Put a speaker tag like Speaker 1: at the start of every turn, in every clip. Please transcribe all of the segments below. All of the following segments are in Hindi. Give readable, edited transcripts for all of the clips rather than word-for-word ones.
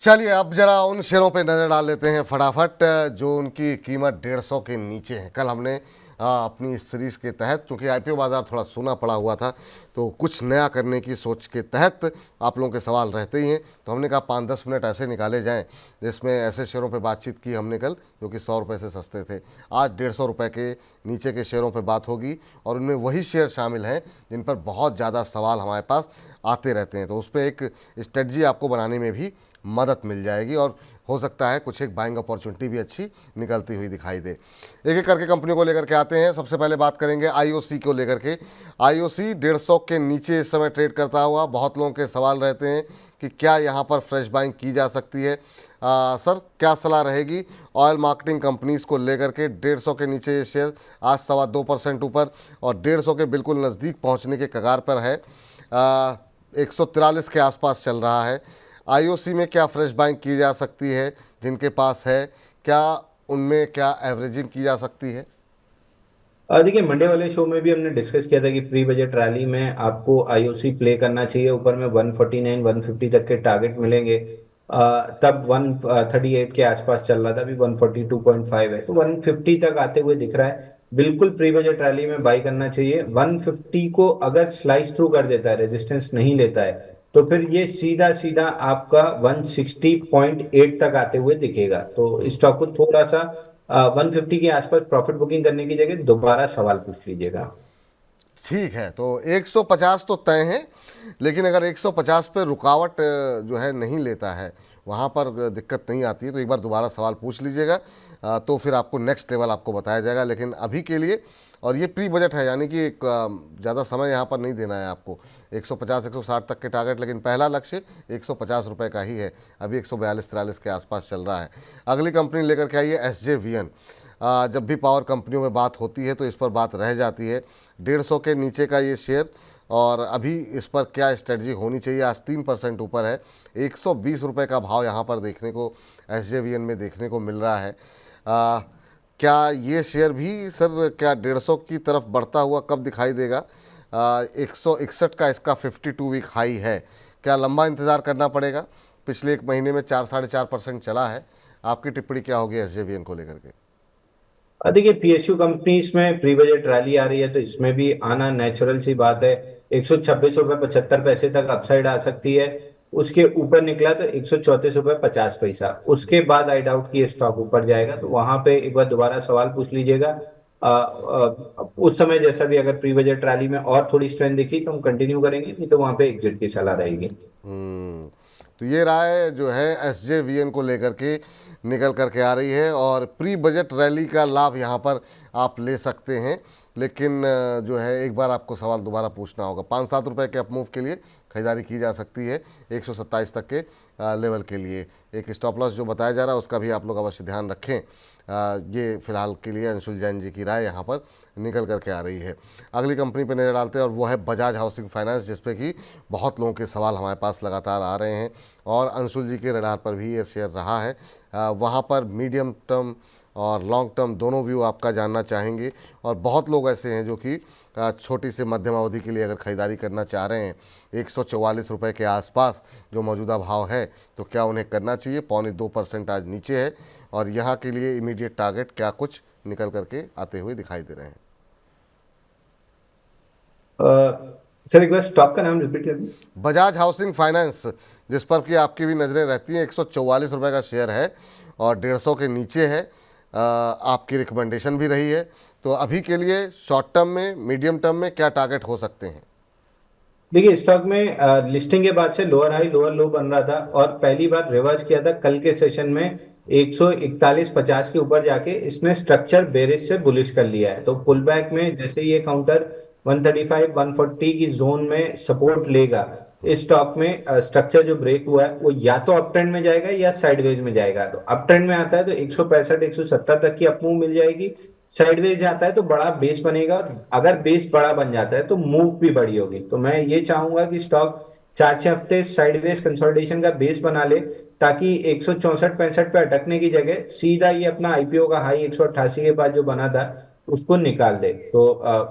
Speaker 1: चलिए अब जरा उन शेयरों पे नज़र डाल लेते हैं फटाफट, जो उनकी कीमत 150 के नीचे है। कल हमने अपनी इस सीरीज़ के तहत, क्योंकि आईपीओ बाज़ार थोड़ा सूना पड़ा हुआ था, तो कुछ नया करने की सोच के तहत आप लोगों के सवाल रहते ही हैं, तो हमने कहा 5-10 मिनट ऐसे निकाले जाएं जिसमें ऐसे शेयरों पे बातचीत की हमने कल जो कि 100 रुपये से सस्ते थे। आज 150 रुपये के नीचे के शेयरों पे बात होगी और उनमें वही शेयर शामिल हैं जिन पर बहुत ज़्यादा सवाल हमारे पास आते रहते हैं, तो उस पर एक स्ट्रेटजी आपको बनाने में भी मदद मिल जाएगी और हो सकता है कुछ एक बाइंग अपॉर्चुनिटी भी अच्छी निकलती हुई दिखाई दे। एक एक करके कंपनियों को लेकर के आते हैं। सबसे पहले बात करेंगे आईओसी को लेकर के। आईओसी 150 के नीचे इस समय ट्रेड करता हुआ, बहुत लोगों के सवाल रहते हैं कि क्या यहाँ पर फ्रेश बाइंग की जा सकती है। सर क्या सलाह रहेगी ऑयल मार्केटिंग कंपनीज़ को लेकर के? 150 के नीचे ये शेयर आज 2.25% ऊपर और 150 के बिल्कुल नज़दीक पहुँचने के कगार पर है। 143 के आसपास चल रहा है। आईओसी में क्या फ्रेश बाइंग की जा सकती है? जिनके पास है क्या उनमें क्या एवरेजिंग की जा सकती है?
Speaker 2: देखिए, मंडे वाले शो में भी हमने डिस्कस किया था कि प्री बजट रैली में आपको आईओसी प्ले करना चाहिए। ऊपर में 149 150 तक के टारगेट मिलेंगे। तब 138 के आसपास चल रहा था, अभी 142.5 है, तो 150 तक आते हुए दिख रहा है। बिल्कुल प्री बजट रैली में बाई करना चाहिए। 150 को अगर स्लाइस थ्रू कर देता है, रेजिस्टेंस नहीं लेता है, तो फिर ये सीधा सीधा आपका 160.8 तक आते हुए दिखेगा। तो स्टॉक को थोड़ा सा 150 के आसपास प्रॉफिट बुकिंग करने की जगह दोबारा सवाल पूछ लीजिएगा।
Speaker 1: ठीक है, तो 150 तो तय है, लेकिन अगर 150 पे रुकावट जो है नहीं लेता है, वहाँ पर दिक्कत नहीं आती है, तो एक बार दोबारा सवाल पूछ लीजिएगा। तो फिर आपको नेक्स्ट लेवल आपको बताया जाएगा। लेकिन अभी के लिए, और ये प्री बजट है, यानी कि एक ज़्यादा समय यहाँ पर नहीं देना है आपको। 150 160 तक के टारगेट, लेकिन पहला लक्ष्य 150 रुपये का ही है। अभी 142-43 के आसपास चल रहा है। अगली कंपनी लेकर के आइए SJVN। जब भी पावर कंपनियों में बात होती है तो इस पर बात रह जाती है। 150 के नीचे का ये शेयर, और अभी इस पर क्या स्ट्रेटजी होनी चाहिए? आज 3% ऊपर है। 120 रुपये का भाव यहाँ पर देखने को SJVN में देखने को मिल रहा है। क्या ये शेयर भी सर क्या 150 की तरफ बढ़ता हुआ कब दिखाई देगा? 161 का इसका 52 वीक हाई है। क्या लंबा इंतज़ार करना पड़ेगा? पिछले एक महीने में 4-4.5% चला है। आपकी टिप्पणी क्या होगी SJVN को लेकर के?
Speaker 2: देखिए, पीएसयू कंपनीज में प्री बजट रैली आ रही है, तो इसमें भी आना नेचुरल सी बात है। 126 रुपये 75 पैसे तक अपसाइड आ सकती है। उसके ऊपर निकला तो 134 रुपये 50 पैसा। उसके बाद आई डाउट कि ये स्टॉक ऊपर जाएगा, तो वहां पे एक बार दोबारा सवाल पूछ लीजिएगा। उस समय जैसा भी अगर प्री बजट रैली में और थोड़ी स्ट्रेंथ दिखी तो हम कंटिन्यू करेंगे, नहीं तो वहां पे एग्जिट की सलाह रहेगी।
Speaker 1: तो ये राय जो है SJVN को लेकर के निकल करके आ रही है, और प्री बजट रैली का लाभ यहाँ पर आप ले सकते हैं। लेकिन जो है एक बार आपको सवाल दोबारा पूछना होगा। 5-7 रुपये के अपमूव के लिए खरीदारी की जा सकती है 127 तक के लेवल के लिए। एक स्टॉप लॉस जो बताया जा रहा है उसका भी आप लोग अवश्य ध्यान रखें। ये फिलहाल के लिए अंशुल जैन जी की राय यहाँ पर निकल करके आ रही है। अगली कंपनी पर नज़र डालते हैं और वो है बजाज हाउसिंग फाइनेंस, जिस पे कि बहुत लोगों के सवाल हमारे पास लगातार आ रहे हैं और अंशुल जी के रडार पर भी ये शेयर रहा है। वहाँ पर मीडियम टर्म और लॉन्ग टर्म दोनों व्यू आपका जानना चाहेंगे, और बहुत लोग ऐसे हैं जो कि छोटी से मध्यम अवधि के लिए अगर ख़रीदारी करना चाह रहे हैं 144 रुपये के आसपास जो मौजूदा भाव है, तो क्या उन्हें करना चाहिए? 1.25% आज नीचे है, और यहाँ के लिए इमीडिएट टारगेट क्या कुछ निकल करके आते हुए दिखाई दे रहे हैं?
Speaker 2: सर, एक बार स्टॉक का नाम रिपीट कर दीजिए।
Speaker 1: बजाज हाउसिंग फाइनेंस, जिस पर कि आपकी भी नज़रें रहती हैं। 144 रुपये का शेयर है और 150 के नीचे है। आपकी रिकमेंडेशन भी रही है, तो अभी के लिए शॉर्ट टर्म में, मीडियम टर्म में क्या टारगेट हो सकते हैं?
Speaker 2: देखिए, स्टॉक में लिस्टिंग के बाद से लोअर हाई लोअर लो बन रहा था और पहली बार रिवर्स किया था कल के सेशन में। 141.50 के ऊपर जाके इसने स्ट्रक्चर बेरिश से बुलिश कर लिया है, तो पुल बैक में जैसे ये काउंटर 135 140 की जोन में सपोर्ट लेगा, इस स्टॉक में स्ट्रक्चर जो ब्रेक हुआ है वो या तो अप ट्रेंड में जाएगा या साइडवेज में जाएगा। तो अप ट्रेंड में आता है तो 165 170 तक की अपमूव मिल जाएगी। साइडवेज जाता है तो बड़ा बेस बनेगा, और अगर बेस बड़ा बन जाता है तो मूव भी बड़ी होगी। तो मैं ये चाहूंगा कि स्टॉक 4-6 हफ्ते साइडवेज कंसोलिडेशन का बेस बना ले, ताकि 164 65 पे अटकने की जगह सीधा ये अपना आईपीओ का हाई 188 के बाद जो बना था उसको निकाल दे। तो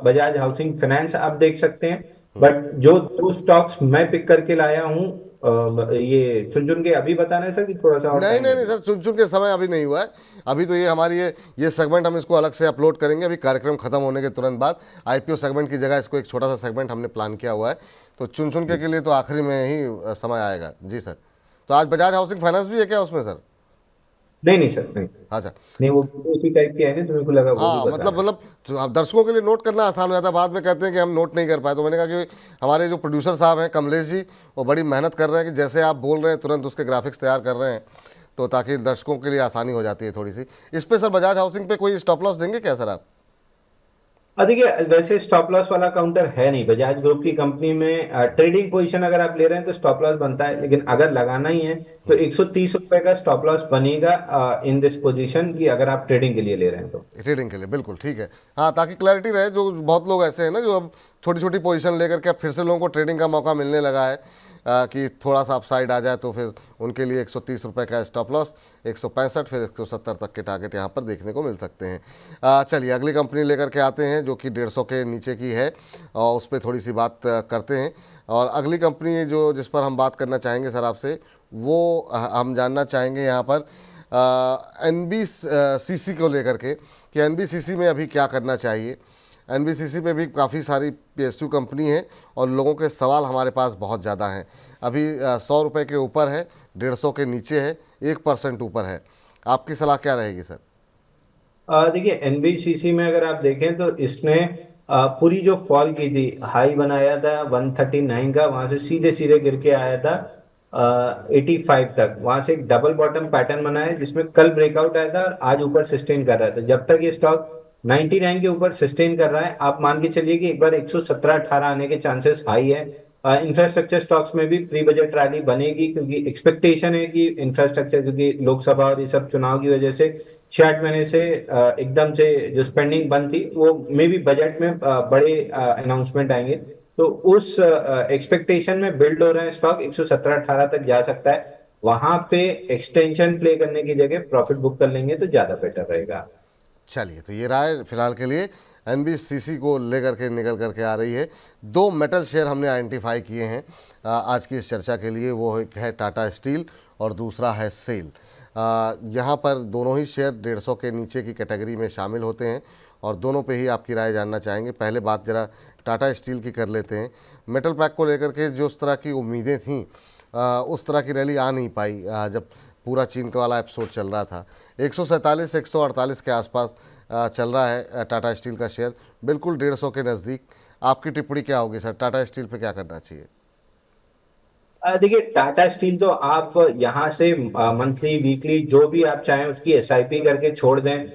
Speaker 2: बजाज हाउसिंग फाइनेंस आप देख सकते हैं। बट जो दो स्टॉक्स मैं पिक करके लाया हूं, ये चुन चुन के अभी बताना है सर कि थोड़ा सा और
Speaker 1: नहीं
Speaker 2: टाइम
Speaker 1: नहीं नहीं
Speaker 2: लगेगा?
Speaker 1: सर, चुन चुन के समय अभी नहीं हुआ है। अभी तो ये हमारी ये सेगमेंट हम इसको अलग से अपलोड करेंगे अभी कार्यक्रम खत्म होने के तुरंत बाद। आईपीओ सेगमेंट की जगह इसको एक छोटा सा सेगमेंट हमने प्लान किया हुआ है। तो चुन चुन के लिए तो आखिरी में ही समय आएगा जी सर। तो आज बजाज हाउसिंग फाइनेंस भी है क्या उसमें सर?
Speaker 2: नहीं नहीं सर, नहीं।
Speaker 1: अच्छा।
Speaker 2: नहीं, वो उसी टाइप के है ना, तो मेरे को लगा वो भी
Speaker 1: हाँ
Speaker 2: बताना है।
Speaker 1: मतलब तो अब दर्शकों के लिए नोट करना आसान हो जाता है, बाद में कहते हैं कि हम नोट नहीं कर पाए। तो मैंने कहा कि हमारे जो प्रोड्यूसर साहब हैं कमलेश जी, वो बड़ी मेहनत कर रहे हैं कि जैसे आप बोल रहे हैं तुरंत उसके ग्राफिक्स तैयार कर रहे हैं, तो ताकि दर्शकों के लिए आसानी हो जाती है थोड़ी सी। इस पे सर बजाज हाउसिंग पे कोई स्टॉप लॉस देंगे क्या सर आप?
Speaker 2: देखिए, वैसे स्टॉप लॉस वाला काउंटर है नहीं बजाज ग्रुप की कंपनी में। ट्रेडिंग पोजीशन अगर आप ले रहे हैं तो स्टॉप लॉस बनता है, लेकिन अगर लगाना ही है तो 130 रुपए का स्टॉप लॉस बनेगा इन दिस पोजीशन की, अगर आप ट्रेडिंग के लिए ले रहे हैं तो।
Speaker 1: ट्रेडिंग के लिए बिल्कुल ठीक है। हाँ, ताकि क्लैरिटी रहे, जो बहुत लोग ऐसे हैं ना जो अब छोटी छोटी पोजीशन लेकर के अब फिर से लोगों को ट्रेडिंग का मौका मिलने लगा है, कि थोड़ा सा अपसाइड आ जाए, तो फिर उनके लिए 130 रुपये का स्टॉप लॉस, 165 फिर 170 तक के टारगेट यहाँ पर देखने को मिल सकते हैं। चलिए अगली कंपनी लेकर के आते हैं जो कि 150 के नीचे की है, और उस पर थोड़ी सी बात करते हैं। और अगली कंपनी जो जिस पर हम बात करना चाहेंगे सर आपसे, वो हम जानना चाहेंगे यहाँ पर NBCC को लेकर के, कि NBCC में अभी क्या करना चाहिए। NBCC पे भी काफ़ी सारी PSU कंपनी है और लोगों के सवाल हमारे पास बहुत ज़्यादा हैं। अभी 100 रुपये के ऊपर है, 150 के नीचे है, 1% ऊपर है। आपकी सलाह क्या रहेगी सर?
Speaker 2: देखिए, एनबीसीसी में अगर आप देखें तो इसने पूरी जो फॉल की थी, हाई बनाया था 139 का, वहां से सीधे सीधे गिर के आया था 85 तक। वहां से एक डबल बॉटम पैटर्न बना है जिसमें कल ब्रेकआउट आया था और आज ऊपर सस्टेन कर रहा था। जब तक ये स्टॉक 99 के ऊपर सस्टेन कर रहा है, आप मान के चलिए कि एक बार 117-18 आने के चांसेस हाई है। इंफ्रास्ट्रक्चर स्टॉक्स में भी प्री बजट रैली बनेगी, क्योंकि एक्सपेक्टेशन है कि इंफ्रास्ट्रक्चर, क्योंकि लोकसभा और ये सब चुनाव की वजह से 6-8 महीने से एकदम से जो स्पेंडिंग बंद थी, वो मे भी बजट में बड़े अनाउंसमेंट आएंगे। तो उस एक्सपेक्टेशन में बिल्ड हो रहे हैं स्टॉक, 117-18 तक जा सकता है। वहां पे एक्सटेंशन प्ले करने की जगह प्रॉफिट बुक कर लेंगे तो ज्यादा बेटर रहेगा।
Speaker 1: चलिए, तो ये राय फिलहाल के लिए NBCC को लेकर के निकल करके आ रही है। दो मेटल शेयर हमने आइडेंटिफाई किए हैं आज की इस चर्चा के लिए, वो एक है टाटा स्टील और दूसरा है सेल। यहाँ पर दोनों ही शेयर 150 के नीचे की कैटेगरी में शामिल होते हैं और दोनों पे ही आपकी राय जानना चाहेंगे। पहले बात जरा टाटा स्टील की कर लेते हैं। मेटल पैक को लेकर के जो उस तरह की उम्मीदें थीं, उस तरह की रैली आ नहीं पाई जब पूरा चीन का वाला एपिसोड चल रहा था। 147 148 के आसपास चल रहा है टाटा स्टील का शेयर, बिल्कुल 150 के नज़दीक। आपकी टिप्पणी क्या होगी सर, टाटा स्टील पे क्या करना चाहिए?
Speaker 2: देखिए, टाटा स्टील तो आप यहाँ से मंथली वीकली जो भी आप चाहें उसकी एसआईपी करके छोड़ दें।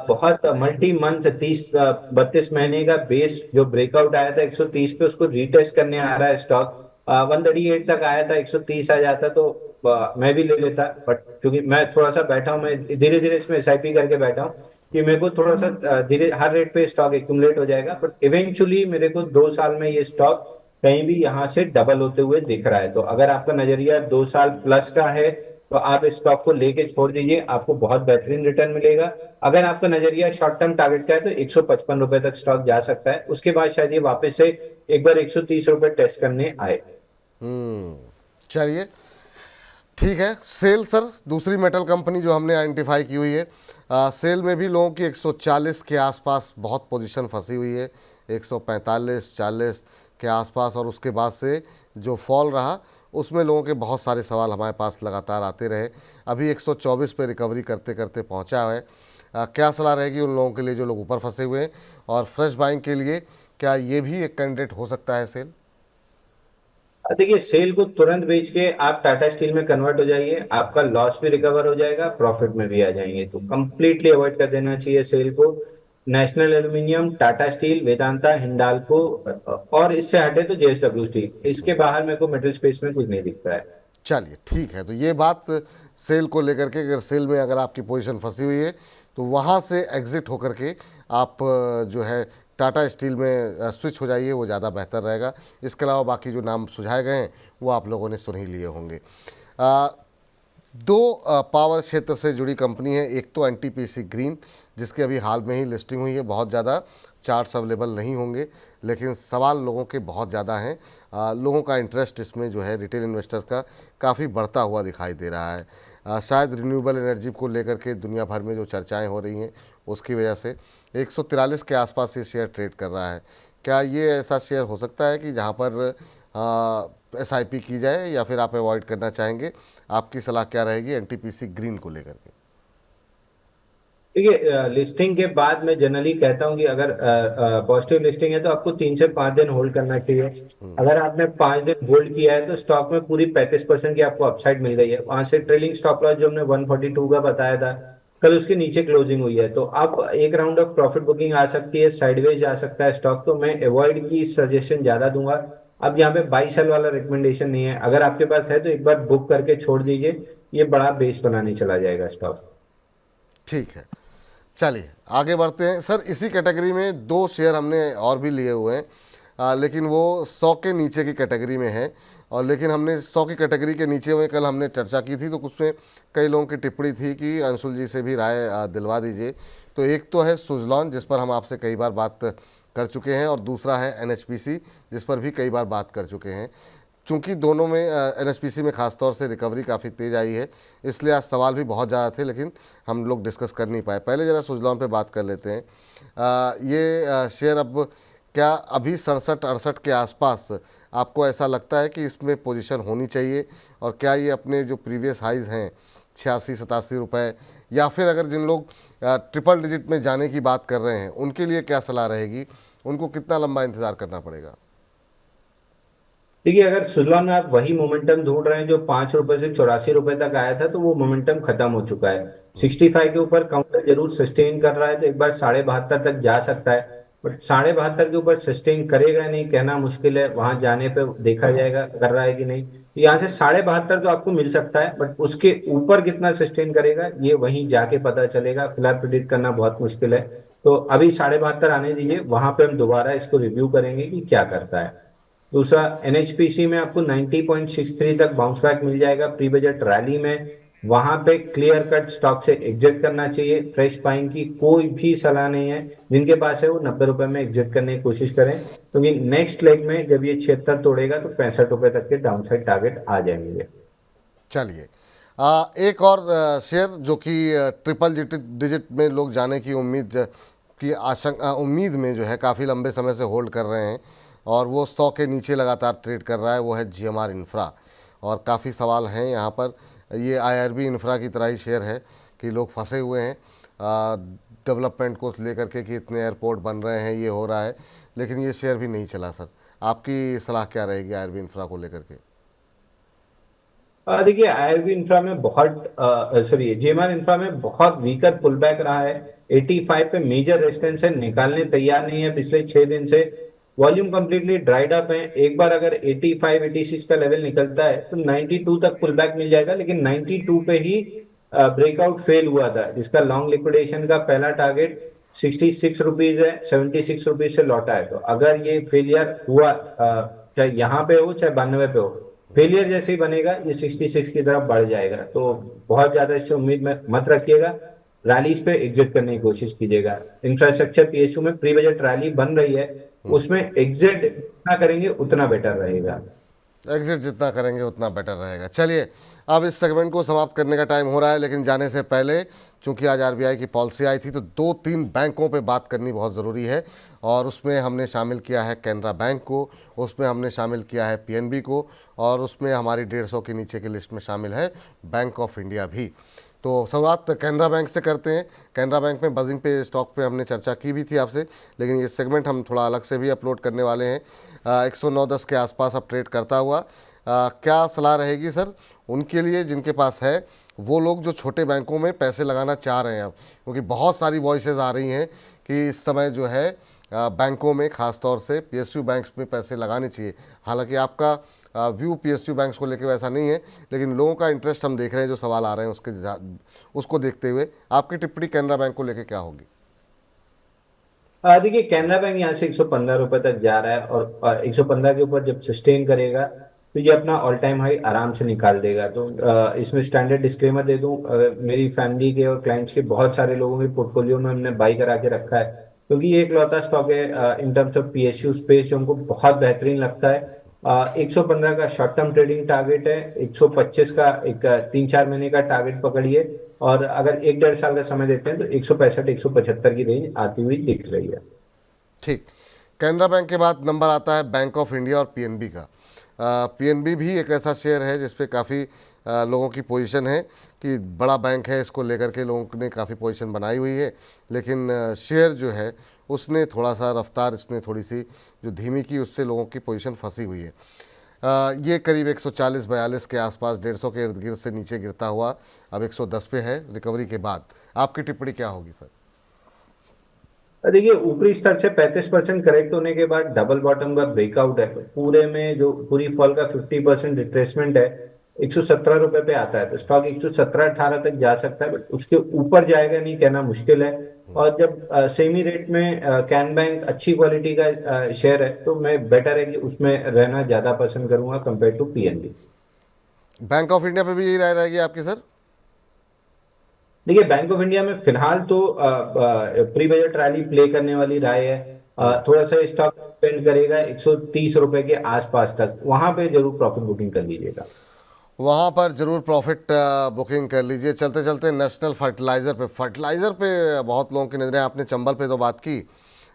Speaker 2: बहुत मल्टी मंथ 30-32 महीने का बेस जो ब्रेकआउट आया था 130 पे, उसको रीटेस्ट करने आ रहा है स्टॉक। 138 तक आया था, 130 आ जाता तो मैं भी ले लेता, बट क्योंकि मैं थोड़ा सा बैठा हूँ, मैं धीरे धीरे इसमें एसआईपी करके बैठा हूँ कि मेरे को थोड़ा सा धीरे हर रेट पे स्टॉक एक्यूमुलेट हो जाएगा, बट इवेंचुअली मेरे को 2 साल में ये स्टॉक कहीं भी यहाँ से डबल होते हुए दिख रहा है। तो अगर आपका नजरिया 2 साल प्लस का है तो आप इस स्टॉक को लेके छोड़ दीजिए, आपको बहुत बेहतरीन रिटर्न मिलेगा। अगर आपका नजरिया शॉर्ट टर्म टारगेट का है तो 155 रुपए तक स्टॉक जा सकता है, उसके बाद शायद ये वापस से एक बार 130 रुपए टेस्ट करने आए।
Speaker 1: चलिए ठीक है। सेल सर, दूसरी मेटल कंपनी जो हमने आइडेंटिफाई की हुई है, सेल में भी लोगों की 140 के आसपास बहुत पोजीशन फंसी हुई है, 145-40 के आसपास, और उसके बाद से जो फॉल रहा उसमें लोगों के बहुत सारे सवाल हमारे पास लगातार आते रहे। अभी 124 पे रिकवरी करते करते पहुंचा है। क्या सलाह रहेगी उन लोगों के लिए जो लोग ऊपर फंसे हुए हैं, और फ्रेश बाइंग के लिए क्या ये भी एक कैंडिडेट हो सकता है सेल?
Speaker 2: देखिए, सेल को तुरंत बेच के आप टाटा स्टील में कन्वर्ट हो जाइए, आपका लॉस भी रिकवर हो जाएगा, प्रॉफिट में भी आ जाएंगे। तो कंप्लीटली अवॉइड कर देना चाहिए सेल को। National aluminium, Tata steel, Vedanta, Hindalco, और इससे हटे तो जेएसडब्ल्यू स्टील। इसके बाहर मेरे को मेटल स्पेस में कुछ नहीं दिखता है।
Speaker 1: चलिए ठीक है, तो ये बात सेल को लेकर के, अगर सेल में अगर आपकी पोजीशन फंसी हुई है तो वहाँ से एग्ज़िट होकर के आप जो है टाटा स्टील में स्विच हो जाइए, वो ज़्यादा बेहतर रहेगा। इसके अलावा बाकी जो नाम सुझाए गए हैं वो आप लोगों ने सुन ही लिए होंगे। दो पावर क्षेत्र से जुड़ी कंपनी है, एक तो NTPC ग्रीन जिसकी अभी हाल में ही लिस्टिंग हुई है, बहुत ज़्यादा चार्ट्स अवेलेबल नहीं होंगे, लेकिन सवाल लोगों के बहुत ज़्यादा हैं। लोगों का इंटरेस्ट इसमें जो है रिटेल इन्वेस्टर का काफ़ी बढ़ता हुआ दिखाई दे रहा है। शायद रिन्यूएबल एनर्जी को लेकर के दुनिया भर में जो चर्चाएं हो रही हैं उसकी वजह से 143 के आसपास ये शेयर ट्रेड कर रहा है। क्या ये ऐसा शेयर हो सकता है कि जहां पर एसआईपी की जाए, या फिर आप अवॉइड करना चाहेंगे? आपकी सलाह क्या रहेगी एनटीपीसी ग्रीन को लेकर के?
Speaker 2: देखिए, लिस्टिंग के बाद मैं जनरली कहता हूं कि अगर पॉजिटिव लिस्टिंग है तो आपको 3 से 5 दिन होल्ड करना चाहिए। अगर आपने 5 दिन होल्ड किया है तो स्टॉक में पूरी 35% की आपको अपसाइड मिल गई है। वहां से ट्रेलिंग स्टॉप लॉस जो हमने 142 का बताया था, कल उसके नीचे क्लोजिंग हुई है, तो अब एक राउंड ऑफ प्रॉफिट बुकिंग आ सकती है, साइडवेज जा सकता है स्टॉक, तो मैं अवॉइड की सजेशन ज्यादा दूंगा। अब यहाँ पे 22 साल वाला रिकमेंडेशन नहीं है, अगर आपके पास है तो एक बार बुक करके छोड़ दीजिए, ये बड़ा बेस बनाने चला जाएगा स्टॉक।
Speaker 1: ठीक है, चलिए आगे बढ़ते हैं सर। इसी कैटेगरी में दो शेयर हमने और भी लिए हुए हैं, लेकिन वो 100 के नीचे की कैटेगरी में है। और लेकिन हमने 100 की कैटेगरी के नीचे में कल हमने चर्चा की थी, तो उसमें कई लोगों की टिप्पणी थी कि अंशुल जी से भी राय दिलवा दीजिए। तो एक तो है सुजलॉन, जिस पर हम आपसे कई बार बात कर चुके हैं, और दूसरा है एनएचपीसी, जिस पर भी कई बार बात कर चुके हैं। चूंकि दोनों में एनएचपीसी में खासतौर से रिकवरी काफ़ी तेज़ आई है, इसलिए आज सवाल भी बहुत ज़्यादा थे, लेकिन हम लोग डिस्कस कर नहीं पाए। पहले ज़रा सुजलॉन पे बात कर लेते हैं। ये शेयर अब क्या अभी 67-68 के आसपास आपको ऐसा लगता है कि इसमें पोजीशन होनी चाहिए? और क्या ये अपने जो प्रीवियस हाइज़ हैं 86-87 रुपये, या फिर अगर जिन लोग ट्रिपल डिजिट में जाने की बात कर रहे हैं उनके लिए क्या सलाह रहेगी? उनको कितना लंबा इंतज़ार करना पड़ेगा?
Speaker 2: देखिए, अगर सुजलॉन में आप वही मोमेंटम ढूंढ रहे हैं जो 5 रुपए से 84 रुपए तक आया था, तो वो मोमेंटम खत्म हो चुका है। 65 के ऊपर काउंटर जरूर सस्टेन कर रहा है, तो एक बार 72.5 तक जा सकता है, बट 72.5 के ऊपर सस्टेन करेगा नहीं कहना मुश्किल है, वहां जाने पे देखा जाएगा कर रहा है कि नहीं। तो यहाँ से 72.5 तो आपको मिल सकता है, बट उसके ऊपर कितना सस्टेन करेगा ये वहीं जाके पता चलेगा, फिलहाल प्रिडिक्ट करना बहुत मुश्किल है। तो अभी 72.5 आने दीजिए, वहां पे हम दोबारा इसको रिव्यू करेंगे कि क्या करता है। दूसरा, एनएचपीसी में आपको 90.63 तक बाउंस बैक मिल जाएगा प्री बजट रैली में, वहां पे क्लियर कट स्टॉक से एग्जिट करना चाहिए। फ्रेश बाइंग की कोई भी सलाह नहीं है, जिनके पास है वो 90 रुपए में एग्जिट करने की कोशिश करें, क्योंकि नेक्स्ट लेग में जब ये 76 तोड़ेगा तो 65 रुपए तक के डाउन साइड टारगेट आ जाएंगे।
Speaker 1: चलिए, एक और शेयर जो कि ट्रिपल डिजिट में लोग जाने की उम्मीद में जो है काफ़ी लंबे समय से होल्ड कर रहे हैं, और वो 100 के नीचे लगातार ट्रेड कर रहा है, वो है जीएमआर इंफ्रा। और काफ़ी सवाल हैं यहाँ पर। ये आईआरबी इंफ्रा की तरह ही शेयर है कि लोग फंसे हुए हैं डेवलपमेंट को लेकर के, कि इतने एयरपोर्ट बन रहे हैं, ये हो रहा है, लेकिन ये शेयर भी नहीं चला। सर, आपकी सलाह क्या रहेगी आईआरबी इंफ्रा को लेकर के?
Speaker 2: देखिए, आईआरबी इंफ्रा में बहुत सॉरी जेएमआर इंफ्रा में बहुत वीकर पुल बैक रहा है। 85 पे मेजर रेजिस्टेंस है, निकालने तैयार नहीं है पिछले 6 दिन से। वॉल्यूम कंप्लीटली ड्राइड अप है, एक बार अगर 85 86 का लेवल निकलता है तो 92 तक पुल बैक मिल जाएगा, लेकिन 92 पे ही ब्रेकआउट फेल हुआ था, जिसका लॉन्ग लिक्विडेशन का पहला टारगेट 66 रुपीज है, 76 रुपीज से लौटा है। तो अगर ये फेलियर हुआ, चाहे यहाँ पे हो चाहे 92 पे हो, फेलियर जैसे ही बनेगा ये 66 की तरफ बढ़ जाएगा। तो बहुत ज्यादा इससे उम्मीद में मत रखिएगा, रैलीज पे एग्जिट करने की कोशिश कीजिएगा। इंफ्रास्ट्रक्चर पीएसयू में प्री बजट रैली बन रही है, उसमें एग्जिट जितना करेंगे उतना बेटर रहेगा।
Speaker 1: एग्जिट जितना करेंगे उतना बेटर रहेगा। चलिए, अब इस सेगमेंट को समाप्त करने का टाइम हो रहा है, लेकिन जाने से पहले चूंकि आज आरबीआई की पॉलिसी आई थी, तो 2-3 बैंकों पे बात करनी बहुत ज़रूरी है। और उसमें हमने शामिल किया है कैनरा बैंक को, उसमें हमने शामिल किया है पीएनबी को, और उसमें हमारी 150 के नीचे की लिस्ट में शामिल है बैंक ऑफ इंडिया भी। तो शुरुआत कैनरा बैंक से करते हैं। कैनरा बैंक में बजिंग पे स्टॉक पे हमने चर्चा की भी थी आपसे, लेकिन ये सेगमेंट हम थोड़ा अलग से भी अपलोड करने वाले हैं। 109-10 के आसपास अब ट्रेड करता हुआ, क्या सलाह रहेगी सर उनके लिए जिनके पास है, वो लोग जो छोटे बैंकों में पैसे लगाना चाह रहे हैं अब? क्योंकि बहुत सारी वॉइसेस आ रही हैं कि इस समय जो है बैंकों में, ख़ासतौर से पीएसयू बैंक्स में पैसे लगाने चाहिए। हालांकि आपका व्यू पीएसयू बैंक्स को लेकर वैसा नहीं है, लेकिन लोगों का इंटरेस्ट हम देख रहे हैं, जो सवाल आ रहे हैं उसको देखते हुए आपकी टिप्पणी कैनरा बैंक को लेकर क्या होगी?
Speaker 2: देखिए, कैनरा बैंक यहाँ से 115 रुपए तक जा रहा है, और 115 के ऊपर जब सस्टेन करेगा तो ये अपना ऑल टाइम हाई आराम से निकाल देगा। तो इसमें स्टैंडर्ड डिस्क्लेमर दे दूं, मेरी फैमिली के और क्लाइंट्स के बहुत सारे लोगों के पोर्टफोलियो में हमने बाई करा के रखा है, क्योंकि ये एक लौता स्टॉक है in terms of PSU space जो हमको बहुत बेहतरीन लगता है। 115 का शॉर्ट टर्म ट्रेडिंग टारगेट है, 125 का एक 3-4 महीने का टारगेट पकड़िए, और अगर 1-1.5 साल का समय देते हैं तो 165-175 की रेंज आती हुई दिख रही है।
Speaker 1: ठीक। कैनरा बैंक के बाद नंबर आता है बैंक ऑफ इंडिया और पीएनबी का। पीएनबी भी एक ऐसा शेयर है जिस पे काफ़ी लोगों की पोजीशन है कि बड़ा बैंक है, इसको लेकर के लोगों ने काफ़ी पोजीशन बनाई हुई है, लेकिन शेयर जो है उसने थोड़ा सा रफ्तार, इसने थोड़ी सी जो धीमी की, उससे लोगों की पोजीशन फंसी हुई है। ये करीब 140-42 के आसपास, 150 के इर्द गिर्द से नीचे गिरता हुआ अब 110 पे है रिकवरी के बाद। आपकी टिप्पणी क्या होगी सर?
Speaker 2: देखिए, ऊपरी स्तर से 35% करेक्ट होने के बाद डबल बॉटम का ब्रेकआउट है, तो पूरे में जो पूरी फॉल का 50% रिट्रेसमेंट है, 117 रुपए पे आता है, तो स्टॉक 117-18 तक जा सकता है, बट उसके ऊपर जाएगा नहीं कहना मुश्किल है। और जब सेमी रेट में कैन बैंक अच्छी क्वालिटी का शेयर है, तो मैं बेटर है कि उसमें रहना ज्यादा पसंद करूंगा compare to PNB.
Speaker 1: Bank of India पे भी यही राय रहेगी आपकी सर?
Speaker 2: देखिए, बैंक ऑफ इंडिया में फिलहाल तो प्री बजट रैली प्ले करने वाली राय है। थोड़ा सा स्टॉक डिपेंड करेगा 130 रुपए के आसपास तक, वहां पे जरूर प्रॉफिट बुकिंग कर लीजिएगा।
Speaker 1: वहाँ पर ज़रूर प्रॉफिट बुकिंग कर लीजिए। चलते चलते नेशनल फर्टिलाइज़र पे बहुत लोगों की नज़रें, आपने चंबल पे तो बात की,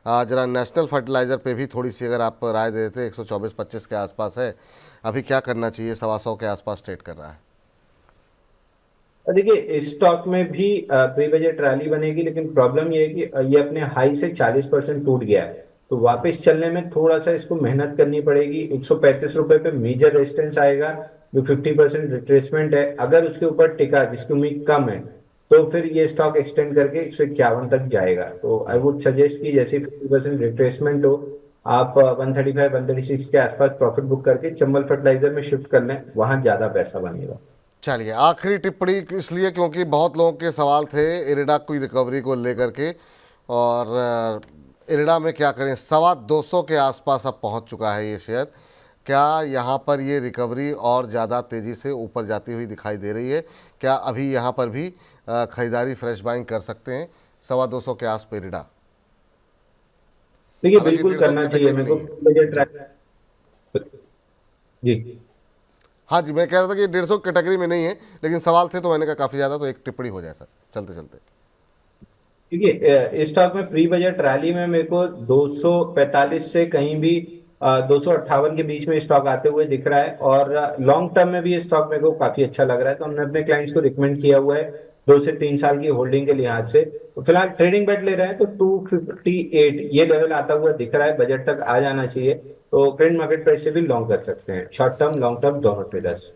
Speaker 1: ज़रा नेशनल फर्टिलाइज़र पे भी थोड़ी सी अगर आप राय दे देते। 124-25 के आसपास है, अभी क्या करना चाहिए? 125 के आसपास ट्रेड कर रहा है।
Speaker 2: देखिए, इस स्टॉक में भी प्री बजट रैली बनेगी, लेकिन प्रॉब्लम ये है कि ये अपने हाई से 40% टूट गया है, तो वापस चलने में थोड़ा सा इसको मेहनत करनी पड़ेगी। 135 रुपए पे मेजर रेजिस्टेंस आएगा, जो 50% रिट्रेसमेंट है। अगर उसके ऊपर टिका, जिसकी उम्मीद कम है, तो फिर ये स्टॉक एक्सटेंड करके 151 तक जाएगा। तो आई वुड सजेस्ट कि जैसे 50% रिट्रेसमेंट हो, आप 135-136 के आसपास प्रॉफिट बुक करके चंबल फर्टिलाइजर में शिफ्ट कर लें, वहां ज्यादा पैसा बनेगा।
Speaker 1: चलिए, आखिरी टिप्पणी इसलिए क्योंकि बहुत लोगों के सवाल थे इरिडा की रिकवरी को लेकर के, और इरिडा में क्या करें? 225 के आसपास अब पहुंच चुका है ये शेयर। क्या यहाँ पर ये रिकवरी और ज़्यादा तेज़ी से ऊपर जाती हुई दिखाई दे रही है? क्या अभी यहाँ पर भी ख़रीदारी फ्रेश बाइंग कर सकते हैं 225 के आस पे इरिडा?
Speaker 2: देखिए,
Speaker 1: हालांकि
Speaker 2: बिल्कुल
Speaker 1: 150
Speaker 2: करना चाहिए
Speaker 1: कैटेगरी में
Speaker 2: मेरे को
Speaker 1: नहीं है।
Speaker 2: बजट।
Speaker 1: जी।
Speaker 2: जी।
Speaker 1: हाँ जी, मैं कह रहा था कि 150 कैटेगरी में नहीं है, लेकिन सवाल थे तो मैंने कहा काफ़ी ज़्यादा, तो एक टिप्पणी हो जाए सर चलते चलते।
Speaker 2: देखिए, इस स्टॉक में प्री बजट रैली में मेरे को 245 से कहीं भी 258 के बीच में स्टॉक आते हुए दिख रहा है, और लॉन्ग टर्म में भी ये स्टॉक मेरे को काफी अच्छा लग रहा है, तो हमने अपने क्लाइंट्स को रिकमेंड किया हुआ है 2 से 3 साल की होल्डिंग के लिहाज से। तो फिलहाल ट्रेडिंग बेट ले रहे हैं तो 258 ये लेवल आता हुआ दिख रहा है, बजट तक आ जाना चाहिए। तो करंट मार्केट प्राइस से भी लॉन्ग कर सकते हैं, शॉर्ट टर्म लॉन्ग टर्म दोनों ट्रेडर्स।